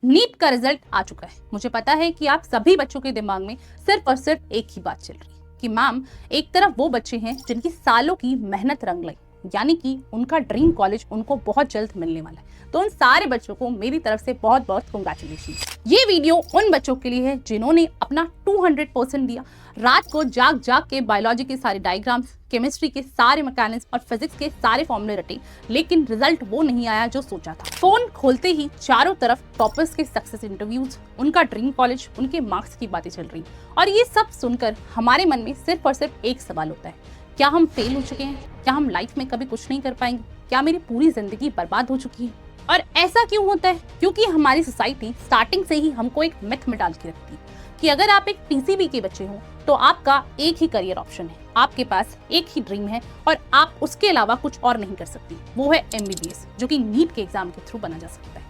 NEET का result आ चुका है। मुझे पता है कि आप सभी बच्चों के दिमाग में सिर्फ और सिर्फ एक ही बात चल रही है कि मैम, एक तरफ वो बच्चे हैं जिनकी सालों की मेहनत रंग लाई, यानी कि उनका ड्रीम कॉलेज उनको बहुत जल्द मिलने वाला है। तो उन सारे बच्चों को मेरी तरफ से बहुत बहुत कांग्रेचुलेशन। ये वीडियो उन बच्चों के लिए है जिन्होंने अपना 200% दिया, रात को जाग जाग के बायोलॉजी के सारे डायग्राम्स, केमिस्ट्री के सारे मैकेनिक्स और फिजिक्स के सारे फॉर्मूले रटे, लेकिन रिजल्ट वो नहीं आया जो सोचा था। फोन खोलते ही चारों तरफ टॉपर्स के सक्सेस इंटरव्यूज, उनका ड्रीम कॉलेज, उनके मार्क्स की बातें चल रही। और ये सब सुनकर हमारे मन में सिर्फ और सिर्फ एक सवाल होता है, क्या हम फेल हो चुके हैं? क्या हम लाइफ में कभी कुछ नहीं कर पाएंगे? क्या मेरी पूरी जिंदगी बर्बाद हो चुकी है? और ऐसा क्यों होता है? क्योंकि हमारी सोसाइटी स्टार्टिंग से ही हमको एक मिथ में डाल के रखती है कि अगर आप एक पीसीबी के बच्चे हो तो आपका एक ही करियर ऑप्शन है, आपके पास एक ही ड्रीम है और आप उसके अलावा कुछ और नहीं कर सकती, वो है एमबीबीएस, जो कि नीट के एग्जाम के थ्रू बना जा सकता है।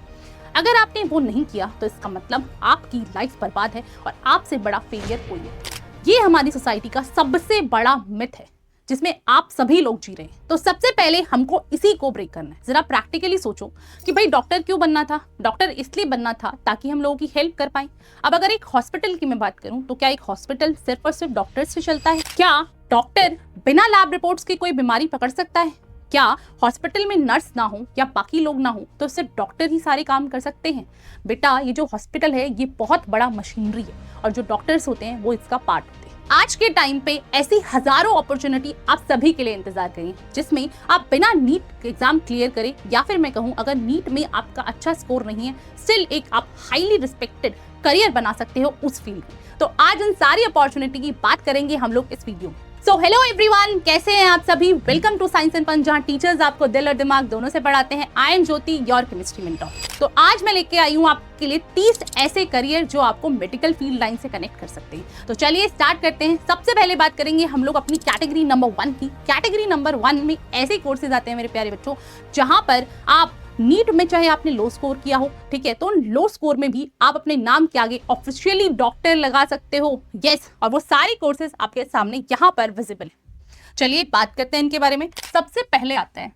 अगर आपने वो नहीं किया तो इसका मतलब आपकी लाइफ बर्बाद है और आपसे बड़ा फेलियर कोई है। ये हमारी सोसाइटी का सबसे बड़ा मिथ है जिसमें आप सभी लोग जी रहे हैं। तो सबसे पहले हमको इसी को ब्रेक करना है। जरा प्रैक्टिकली सोचो कि भाई डॉक्टर क्यों बनना था? डॉक्टर इसलिए बनना था ताकि हम लोगों की हेल्प कर पाए। अब अगर एक हॉस्पिटल की मैं बात करूं तो क्या एक हॉस्पिटल सिर्फ और सिर्फ डॉक्टर से चलता है? क्या डॉक्टर बिना लैब रिपोर्ट्स की कोई बीमारी पकड़ सकता है? क्या हॉस्पिटल में नर्स ना हो या बाकी लोग ना हो तो सिर्फ डॉक्टर ही सारे काम कर सकते हैं? बेटा, ये जो हॉस्पिटल है ये बहुत बड़ा मशीनरी है और जो डॉक्टर्स होते हैं वो इसका पार्ट होते हैं। आज के टाइम पे ऐसी हजारों अपॉर्चुनिटी आप सभी के लिए इंतजार करें जिसमें आप बिना नीट एग्जाम क्लियर करें, या फिर मैं कहूं अगर नीट में आपका अच्छा स्कोर नहीं है, स्टिल एक आप हाईली रिस्पेक्टेड करियर बना सकते हो उस फील्ड में। तो आज उन सारी अपॉर्चुनिटी की बात करेंगे हम लोग इस वीडियो में। सो हेलो एवरीवन, कैसे हैं आप सभी? Welcome to science and fun, जहां टीचर्स आपको दिल और दिमाग दोनों से पढ़ाते हैं। I am Jyoti, your chemistry mentor. तो आज मैं लेके आई हूं आपके लिए 30 ऐसे करियर जो आपको मेडिकल फील्ड लाइन से कनेक्ट कर सकते हैं। तो चलिए स्टार्ट करते हैं। सबसे पहले बात करेंगे हम लोग अपनी कैटेगरी नंबर 1 की। कैटेगरी नंबर 1 में ऐसे कोर्सेज आते हैं मेरे प्यारे बच्चों जहां पर आप नीट में चाहे आपने लो स्कोर किया हो, ठीक है, तो लो स्कोर में भी आप अपने नाम के आगे ऑफिशियली डॉक्टर लगा सकते हो। यस, और वो सारे कोर्सेज आपके सामने यहाँ पर विजिबल है। चलिए बात करते हैं इनके बारे में। सबसे पहले आता है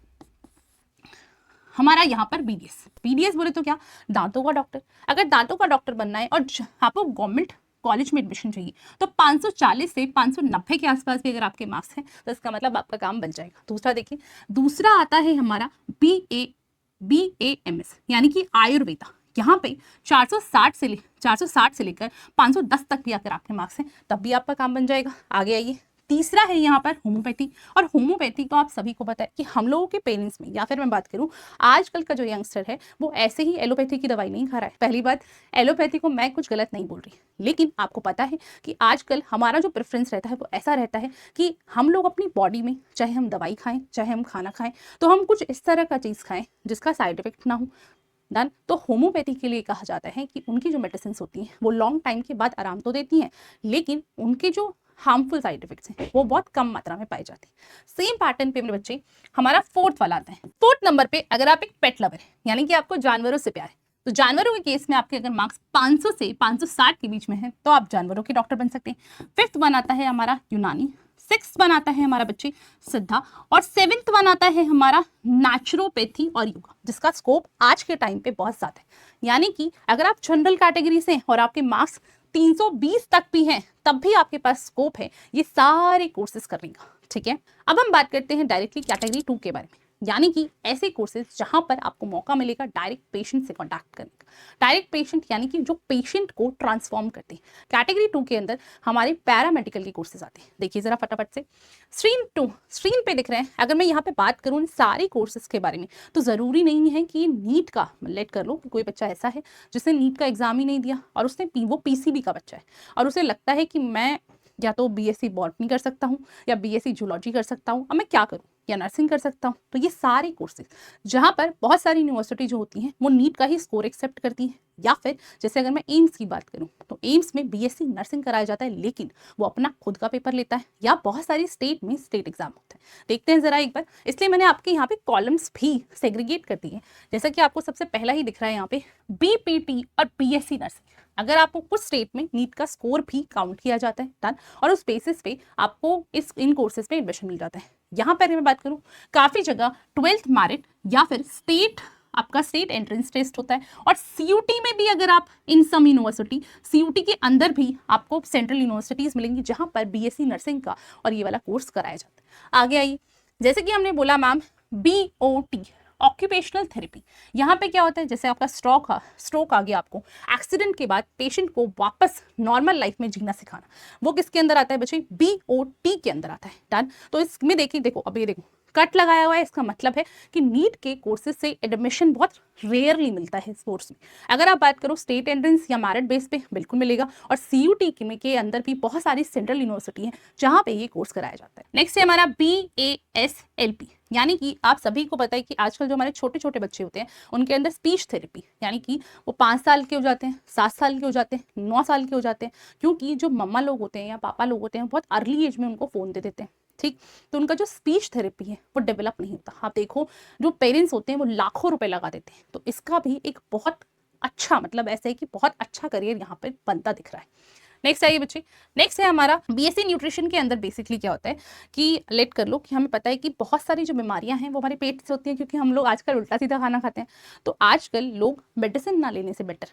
हमारा यहाँ पर बीडीएस। बीडीएस बोले तो क्या? दांतों का डॉक्टर। अगर दांतों का डॉक्टर बनना है और आपको गवर्नमेंट कॉलेज में एडमिशन चाहिए तो 540 से 590 के आसपास भी अगर आपके मार्क्स हैं तो इसका मतलब आपका काम बन जाएगा। दूसरा देखिए, दूसरा आता है हमारा BAMS यानी कि आयुर्वेदा। यहाँ पे 460 से लेकर 510 तक भी अगर आपके मार्क्स हैं तब भी आपका काम बन जाएगा। आगे आइए, तीसरा है यहाँ पर होम्योपैथी। और होम्योपैथी तो आप सभी को पता है कि हम लोगों के पेरेंट्स में, या फिर मैं बात करूँ आजकल का जो यंगस्टर है वो ऐसे ही एलोपैथी की दवाई नहीं खा रहा है। पहली बात, एलोपैथी को मैं कुछ गलत नहीं बोल रही, लेकिन आपको पता है कि आजकल हमारा जो प्रेफरेंस रहता है वो ऐसा रहता है कि हम लोग अपनी बॉडी में चाहे हम दवाई खाएं चाहे हम खाना खाएं तो हम कुछ इस तरह का चीज़ खाएं जिसका साइड इफेक्ट ना हो। डन। तो होम्योपैथी के लिए कहा जाता है कि उनकी जो मेडिसिन होती हैं वो लॉन्ग टाइम के बाद आराम तो देती हैं, लेकिन उनके जो हार्मफुल साइड इफेक्ट्स हैं वो बहुत कम मात्रा में पाए जाते हैं। सेम पैटर्न पे मेरे बच्चे हमारा 4th वाला आता है। 4th नंबर पे अगर आप एक पेट लवर है, यानी कि आपको जानवरों से प्यार है, तो जानवरों के केस में आपके अगर मार्क्स 500 से 560 के बीच में है तो आप जानवरों के डॉक्टर बन सकते हैं। 5th वन आता है हमारा यूनानी, 6th वन आता है हमारा बच्चे सिद्धा, और 7th वन आता है हमारा नेचुरोपैथी और योगा, जिसका स्कोप आज के टाइम पे बहुत ज्यादा है। यानी कि अगर आप जनरल कैटेगरी से और आपके मार्क्स 320 तक भी हैं तब भी आपके पास स्कोप है ये सारे कोर्सेज करने का। ठीक है, अब हम बात करते हैं डायरेक्टली कैटेगरी 2 के बारे में, यानी कि ऐसे कोर्सेज जहां पर आपको मौका मिलेगा डायरेक्ट पेशेंट से कांटेक्ट करने का। डायरेक्ट पेशेंट यानी कि जो पेशेंट को ट्रांसफॉर्म करते हैं। कैटेगरी 2 के अंदर हमारे पैरामेडिकल के कोर्सेज आते हैं। देखिए जरा फटाफट से, स्ट्रीम 2 स्क्रीन पे दिख रहे हैं। अगर मैं यहाँ पे बात करूँ इन सारे कोर्सेज के बारे में तो ज़रूरी नहीं है कि नीट का, लेट कर लो कि कोई बच्चा ऐसा है जिसने नीट का एग्जाम ही नहीं दिया और उसने वो पीसीबी का बच्चा है और उसे लगता है कि मैं या तो बीएससी बॉटनी कर सकता हूँ या बीएससी जूलॉजी कर सकता हूँ, अब मैं क्या करूँ, या नर्सिंग कर सकता हूँ। तो ये सारे कोर्सेज जहाँ पर बहुत सारी यूनिवर्सिटी जो होती हैं वो नीट का ही स्कोर एक्सेप्ट करती हैं, या फिर जैसे अगर मैं एम्स की बात करूँ तो एम्स में बीएससी नर्सिंग कराया जाता है, लेकिन वो अपना खुद का पेपर लेता है, या बहुत सारी स्टेट में स्टेट एग्जाम होता है। देखते हैं जरा एक बार, इसलिए मैंने आपके यहाँ पे कॉलम्स भी सेग्रीगेट कर दिए हैं। जैसा कि आपको सबसे पहला ही दिख रहा है यहाँ पे बीपीटी और बीएससी नर्सिंग। अगर आपको कुछ स्टेट में नीट का स्कोर भी काउंट किया जाता है, डन, और उस बेसिस पे आपको इन कोर्सेज पे एडमिशन मिल जाता है। यहाँ पर मैं बात करूँ काफ़ी जगह 12th मेरिट या फिर स्टेट आपका स्टेट एंट्रेंस टेस्ट होता है, और सीयूटी में भी अगर आप इन सम यूनिवर्सिटी, सीयूटी के अंदर भी आपको सेंट्रल यूनिवर्सिटीज मिलेंगी जहां पर बीएससी नर्सिंग का और ये वाला कोर्स कराया जाता है। आगे आइए, जैसे कि हमने बोला मैम बीओटी ऑक्यूपेशनल थेरेपी, यहाँ पे क्या होता है, जैसे आपका स्ट्रोक आ गया, आपको एक्सीडेंट के बाद पेशेंट को वापस नॉर्मल लाइफ में जीना सिखाना, वो किसके अंदर आता है बच्चे, बीओटी के अंदर आता है। डन। तो इसमें देखिए, देखो अब ये देखो कट लगाया हुआ है, इसका मतलब है कि नीट के कोर्सेज से एडमिशन बहुत रेयरली मिलता है इस कोर्स में। अगर आप बात करो स्टेट एंट्रेंस या मेरिट बेस पे, बिल्कुल मिलेगा, और सीयूटी के अंदर भी बहुत सारी सेंट्रल यूनिवर्सिटी है जहां पे ये कोर्स कराया जाता है। नेक्स्ट है हमारा BASLP, यानी कि आप सभी को पता है कि आजकल जो हमारे छोटे छोटे बच्चे होते हैं उनके अंदर स्पीच थेरेपी, यानी कि वो 5 साल के हो जाते हैं, 7 साल के हो जाते हैं, 9 साल के हो जाते हैं, क्योंकि जो मम्मा लोग होते हैं या पापा लोग होते हैं बहुत अर्ली एज में उनको फोन दे देते हैं, ठीक। तो उनका जो स्पीच थेरेपी है वो डेवलप नहीं होता। आप देखो जो पेरेंट्स होते हैं वो लाखों रुपए लगा देते हैं, तो इसका भी एक बहुत अच्छा, मतलब ऐसा है कि बहुत अच्छा करियर यहाँ पे बनता दिख रहा है। नेक्स्ट आइए बच्चे, नेक्स्ट है हमारा बीएससी न्यूट्रिशन के अंदर बेसिकली क्या होता है कि लेट कर लो कि हमें पता है कि बहुत सारी जो बीमारियां हैं वो हमारे पेट से होती हैं, क्योंकि हम लोग आजकल उल्टा सीधा खाना खाते हैं। तो आजकल लोग मेडिसिन ना लेने से बेटर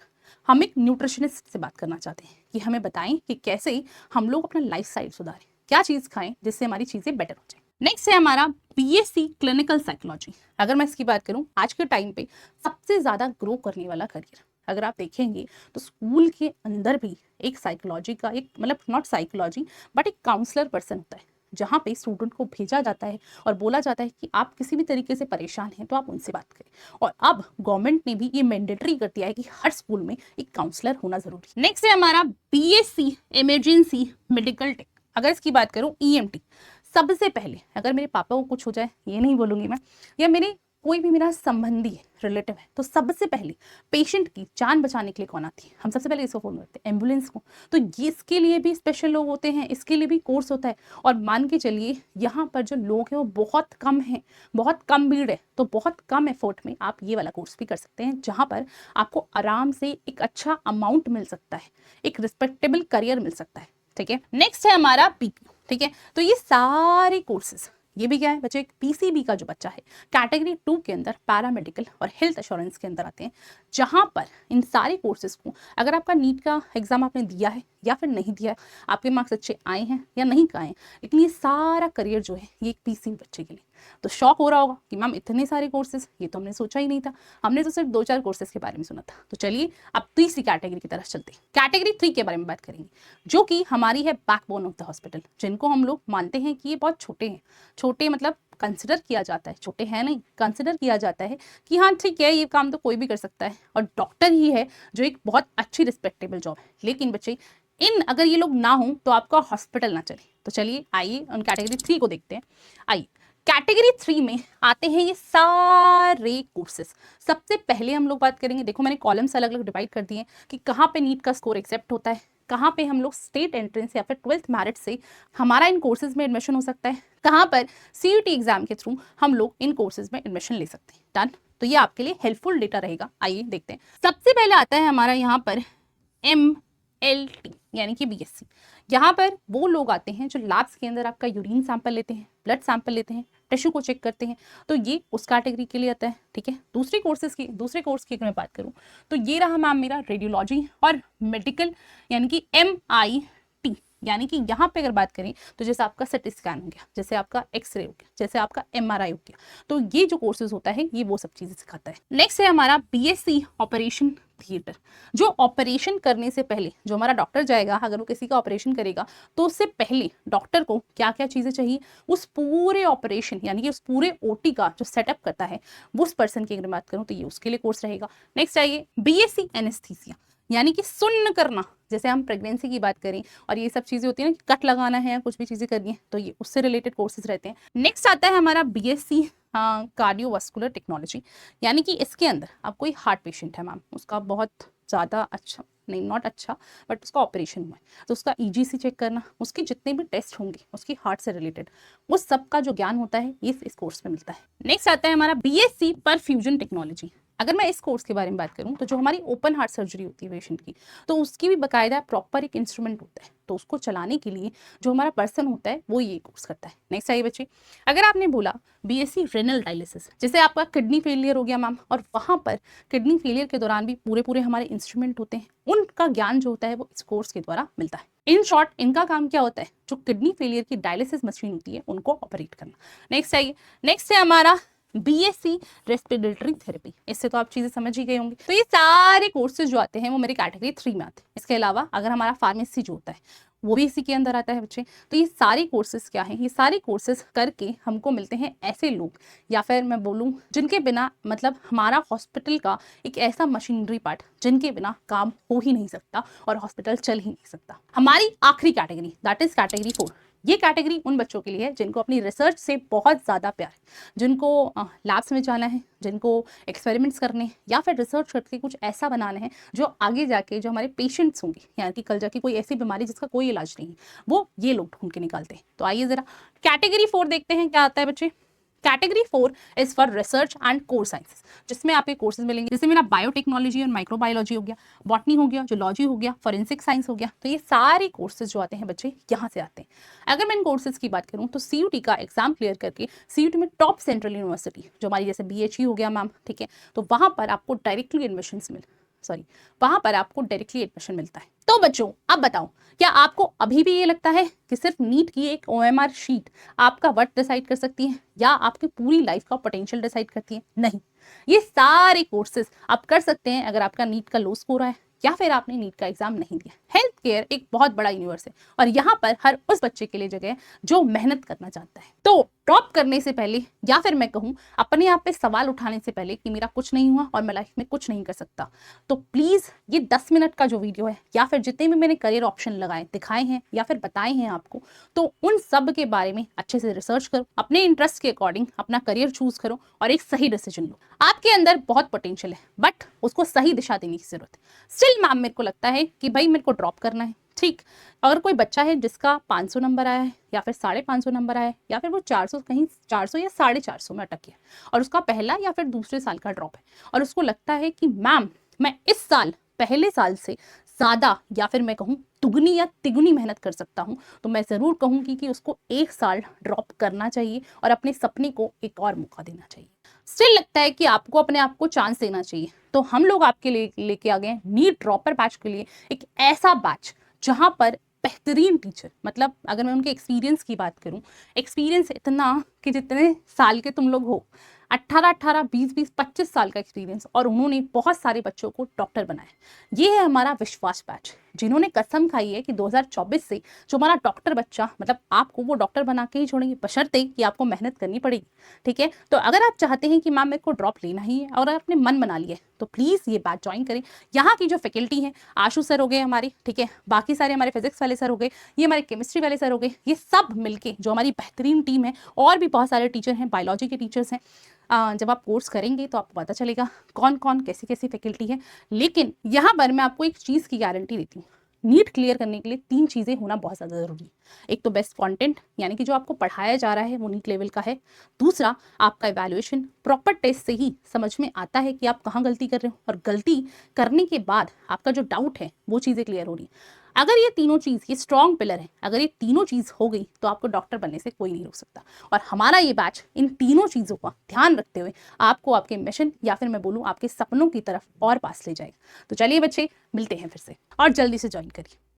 हम एक न्यूट्रिशनिस्ट से बात करना चाहते हैं कि हमें बताएं कि कैसे हम लोग अपना लाइफ स्टाइल सुधारें, क्या चीज़ खाएं जिससे हमारी चीज़ें बेटर हो जाए। नेक्स्ट है हमारा बीएससी क्लिनिकल साइकोलॉजी। अगर मैं इसकी बात करूं, आज के टाइम पे सबसे ज़्यादा ग्रो करने वाला करियर अगर आप देखेंगे तो स्कूल के अंदर भी एक साइकोलॉजी का, एक मतलब नॉट साइकोलॉजी बट एक काउंसलर पर्सन होता है, जहाँ पे स्टूडेंट को भेजा जाता है और बोला जाता है कि आप किसी भी तरीके से परेशान हैं तो आप उनसे बात करें। और अब गवर्नमेंट ने भी ये मैंडेटरी कर दिया है कि हर स्कूल में एक काउंसलर होना जरूरी है। नेक्स्ट है हमारा बीएससी इमरजेंसी मेडिकल टेक। अगर इसकी बात करूं ईएमटी, सबसे पहले अगर मेरे पापा को कुछ हो जाए, ये नहीं बोलूंगी मैं, या मेरे कोई भी मेरा संबंधी है, रिलेटिव है, तो सबसे पहले पेशेंट की जान बचाने के लिए कौन आती है, हम सबसे पहले इसको फोन करते हैं, एम्बुलेंस को। तो ये इसके लिए भी स्पेशल लोग होते हैं, इसके लिए भी कोर्स होता है। और मान के चलिए यहाँ पर जो लोग हैं वो बहुत कम हैं, बहुत कम भीड़ है, तो बहुत कम एफर्ट में आप ये वाला कोर्स भी कर सकते हैं, जहाँ पर आपको आराम से एक अच्छा अमाउंट मिल सकता है, एक रिस्पेक्टेबल करियर मिल सकता है, ठीक है। नेक्स्ट है हमारा पीपीओ, ठीक है। तो ये सारे कोर्सेज, ये भी क्या है बच्चे, एक पीसीबी का जो बच्चा है कैटेगरी 2 के अंदर पैरामेडिकल और हेल्थ एश्योरेंस के अंदर आते हैं, जहां पर इन सारे कोर्सेज को अगर आपका नीट का एग्जाम आपने दिया है या फिर नहीं दिया है, आपके मार्क्स अच्छे आए हैं या नहीं आए हैं, लेकिन ये सारा करियर जो है ये एक पीसीबी बच्चे के लिए। तो शौक हो रहा होगा कि मैम इतने सारे कोर्सेज, ये तो हमने सोचा ही नहीं था, हमने तो सिर्फ 2-4 कोर्सेज के बारे में सुना था। तो चलिए अब तीसरी कैटेगरी की तरफ चलते हैं, कैटेगरी 3 के बारे में बात करेंगे, जो कि हमारी है बैकबोन ऑफ द हॉस्पिटल, जिनको हम लोग मानते हैं कि ये बहुत छोटे हैं, छोटे मतलब कंसिडर किया जाता है, छोटे हैं नहीं, कंसिडर किया जाता है कि हाँ ठीक है ये काम तो कोई भी कर सकता है, और डॉक्टर ही है जो एक बहुत अच्छी रिस्पेक्टेबल जॉब है। लेकिन बच्चे इन अगर ये लोग ना हो तो आपका हॉस्पिटल ना चले। तो चलिए आइए उन कैटेगरी 3 को देखते हैं। आइए कैटेगरी 3 में आते हैं ये सारे कोर्सेज। सबसे पहले हम लोग बात करेंगे, देखो मैंने कॉलम्स अलग अलग डिवाइड कर दिए हैं कि कहाँ पे नीट का स्कोर एक्सेप्ट होता है, कहाँ पे हम लोग स्टेट एंट्रेंस या फिर 12th मेरिट से हमारा इन कोर्सेज में एडमिशन हो सकता है, कहाँ पर सीयूटी एग्जाम के थ्रू हम लोग इन कोर्सेज में एडमिशन ले सकते हैं। डन। तो ये आपके लिए हेल्पफुल डेटा रहेगा। आइए देखते हैं। सबसे पहले आता है हमारा यहाँ पर MLT यानी कि बीएससी। यहाँ पर वो लोग आते हैं जो लैब्स के अंदर आपका यूरिन सैंपल लेते हैं, ब्लड सैंपल लेते हैं, टिश्यू को चेक करते हैं, तो ये उस कैटेगरी के लिए आता है, ठीक है। दूसरे कोर्स की अगर मैं बात करूँ तो ये रहा मैम मेरा रेडियोलॉजी और मेडिकल यानी कि MIT, यानी कि यहाँ पे अगर बात करें तो जैसे आपका सिटी स्कैन हो गया, जैसे आपका एक्सरे हो गया, जैसे आपका MRI हो गया, तो ये जो कोर्सेज होता है ये वो सब चीजें सिखाता है। नेक्स्ट है हमारा बीएससी ऑपरेशन थिएटर। जो ऑपरेशन करने से पहले जो हमारा डॉक्टर जाएगा, अगर वो किसी का ऑपरेशन करेगा तो उससे पहले डॉक्टर को क्या क्या चीजें चाहिए, उस पूरे ऑपरेशन यानी कि उस पूरे ओटी का जो सेटअप करता है वो उस पर्सन की अगर बात करूं तो ये उसके लिए कोर्स रहेगा। नेक्स्ट आइए बीएससी एनेस्थीसिया यानी कि सुन्न करना, जैसे हम प्रेगनेंसी की बात करें और ये सब चीजें होती है ना कि कट लगाना है या कुछ भी चीजें करनी है, तो ये उससे रिलेटेड कोर्सेज रहते हैं। नेक्स्ट आता है हमारा बीएससी कार्डियोवास्कुलर टेक्नोलॉजी, यानी कि इसके अंदर आप कोई हार्ट पेशेंट है मैम, उसका बहुत ज़्यादा अच्छा नहीं, नॉट अच्छा बट उसका ऑपरेशन हुआ है, तो उसका ईजीसी चेक करना, उसके जितने भी टेस्ट होंगे उसकी हार्ट से रिलेटेड, उस सब का जो ज्ञान होता है ये इस कोर्स में मिलता है। नेक्स्ट आता है हमारा बीएससी परफ्यूजन टेक्नोलॉजी, अगर मैं इस कोर्स के बारे में बात करूं तो जो हमारी ओपन हार्ट सर्जरी होती है पेशेंट की, तो उसकी भी बाकायदा प्रॉपर एक इंस्ट्रूमेंट होता है, तो उसको चलाने के लिए जो हमारा पर्सन होता है वो ये कोर्स करता है। नेक्स्ट आइए बच्चे, अगर आपने बोला बीएससी रेनल डायलिसिस, जैसे आपका किडनी फेलियर हो गया मैम, और वहाँ पर किडनी फेलियर के दौरान भी पूरे पूरे हमारे इंस्ट्रूमेंट होते हैं, उनका ज्ञान जो होता है वो इस कोर्स के द्वारा मिलता है। इन शॉर्ट इनका काम क्या होता है, जो किडनी फेलियर की डायलिसिस मशीन होती है उनको ऑपरेट करना। नेक्स्ट आइए, नेक्स्ट है हमारा बीएससी रेस्पिरेटरी थेरेपी। इससे तो आप चीजें समझ ही गए होंगे। तो ये सारे कोर्सेज जो आते हैं वो मेरी कैटेगरी 3 में आते हैं। इसके अलावा अगर हमारा फार्मेसी जो होता है वो भी इसी के अंदर आता है बच्चे। तो ये सारे कोर्सेज क्या हैं, ये सारे कोर्सेज करके हमको मिलते हैं ऐसे लोग, या फिर मैं बोलूँ जिनके बिना मतलब हमारा हॉस्पिटल का एक ऐसा मशीनरी पार्ट जिनके बिना काम हो ही नहीं सकता और हॉस्पिटल चल ही नहीं सकता। हमारी आखिरी कैटेगरी दैट इज कैटेगरी 4। ये कैटेगरी उन बच्चों के लिए है जिनको अपनी रिसर्च से बहुत ज़्यादा प्यार है, जिनको लैब्स में जाना है, जिनको एक्सपेरिमेंट्स करने हैं, या फिर रिसर्च करके कुछ ऐसा बनाना है जो आगे जाके जो हमारे पेशेंट्स होंगे, यानी कि कल जाके कोई ऐसी बीमारी जिसका कोई इलाज नहीं है, वो ये लोग ढूंढ के निकालते हैं। तो आइए ज़रा कैटेगरी 4 देखते हैं क्या आता है बच्चे। Category 4 is for research and core sciences, जिसमें आपके कोर्सेज मिलेंगे, जैसे मेरा बायोटेक्नोलॉजी और माइक्रोबायोलॉजी हो गया, बॉटनी हो गया, जूलॉजी हो गया, फॉरेंसिक साइंस हो गया। तो ये सारे कोर्सेज जो आते हैं बच्चे यहाँ से आते हैं। अगर मैं इन कोर्सेज की बात करूँ तो सीयूटी का एग्जाम क्लियर करके सीयूटी में टॉप सेंट्रल यूनिवर्सिटी जो हमारी जैसे बीएचयू हो गया मैम, ठीक है, तो वहाँ पर आपको डायरेक्टली एडमिशन मिलता है। तो बच्चों अब बताओ, क्या आपको अभी भी ये लगता है कि सिर्फ नीट की एक ओएमआर शीट आपका वर्थ डिसाइड कर सकती है या आपकी पूरी लाइफ का पोटेंशियल डिसाइड करती है? नहीं, ये सारे कोर्सेज आप कर सकते हैं अगर आपका नीट का लो स्कोर है या फिर आपने नीट का एग्जाम नहीं दिया। हेल्थ केयर एक बहुत बड़ा यूनिवर्स है और यहाँ पर हर उस बच्चे के लिए जगह है जो मेहनत करना चाहता है। तो टॉप करने से पहले या फिर मैं कहूँ अपने आप पे सवाल उठाने से पहले कि मेरा कुछ नहीं हुआ और मैं लाइफ में कुछ नहीं कर सकता, तो प्लीज ये 10 मिनट का जो वीडियो है या फिर जितने भी मैंने करियर ऑप्शन लगाए दिखाए हैं या फिर बताए हैं आपको, तो उन सब के बारे में अच्छे से रिसर्च करो, अपने इंटरेस्ट के अकॉर्डिंग अपना करियर चूज करो और एक सही डिसीजन लो। आपके अंदर बहुत पोटेंशियल है बट उसको सही दिशा देने की जरूरत है। स्टिल मैम मेरे को लगता है कि भाई मेरे को ड्रॉप करना है, ठीक। अगर कोई बच्चा है जिसका 500 नंबर आया है या फिर 550 नंबर आया है या फिर वो 400 कहीं 400 या 450 में अटक गया और उसका पहला या फिर दूसरे साल का ड्रॉप है और उसको लगता है कि मैम मैं इस साल पहले साल से ज़्यादा या फिर मैं कहूँ दुगनी या तिगुनी मेहनत कर सकता हूँ, तो मैं ज़रूर कहूँगी कि उसको 1 साल ड्रॉप करना चाहिए और अपने सपने को एक और मौका देना चाहिए। स्टिल लगता है कि आपको अपने आप को चांस देना चाहिए, तो हम लोग आपके लिए लेके आ गए नीट ड्रॉपर बैच के लिए एक ऐसा बैच जहाँ पर बेहतरीन टीचर, मतलब अगर मैं उनके एक्सपीरियंस की बात करूं, एक्सपीरियंस इतना कि जितने साल के तुम लोग हो, 18, 20, 25 साल का एक्सपीरियंस, और उन्होंने बहुत सारे बच्चों को डॉक्टर बनाया। ये है हमारा विश्वास बैच, जिन्होंने कसम खाई है कि 2024 से जो हमारा डॉक्टर बच्चा, मतलब आपको वो डॉक्टर बना के ही छोड़ेंगे, बशर्ते कि आपको मेहनत करनी पड़ेगी, ठीक है। तो अगर आप चाहते हैं कि मैम मेरे को ड्रॉप लेना ही है और आपने मन बना लिया है, तो प्लीज़ ये बैच ज्वाइन करें। यहाँ की जो फैकल्टी है, आशु सर हो गए हमारे, ठीक है, बाकी सारे हमारे फिजिक्स वाले सर हो गए, ये हमारे केमिस्ट्री वाले सर हो गए, ये सब मिलके जो हमारी बेहतरीन टीम है, और भी बहुत सारे टीचर हैं, बायोलॉजी के टीचर्स हैं। जब आप कोर्स करेंगे तो आपको पता चलेगा कौन कौन कैसी कैसी फैकल्टी है। लेकिन यहाँ पर मैं आपको एक चीज़ की गारंटी देती हूँ, नीट क्लियर करने के लिए 3 चीज़ें होना बहुत ज़्यादा ज़रूरी है। एक तो बेस्ट कंटेंट, यानी कि जो आपको पढ़ाया जा रहा है वो नीट लेवल का है। दूसरा, आपका इवैल्यूएशन प्रॉपर टेस्ट से ही समझ में आता है कि आप कहाँ गलती कर रहे हो, और गलती करने के बाद आपका जो डाउट है वो चीज़ें क्लियर हो रही है। अगर ये तीनों चीज़, ये स्ट्रॉन्ग पिलर है, अगर ये तीनों चीज़ हो गई तो आपको डॉक्टर बनने से कोई नहीं रोक सकता। और हमारा ये बैच इन तीनों चीज़ों का ध्यान रखते हुए आपको आपके मिशन या फिर मैं बोलूँ आपके सपनों की तरफ और पास ले जाएगा। तो चलिए बच्चे, मिलते हैं फिर से, और जल्दी से ज्वाइन करिए।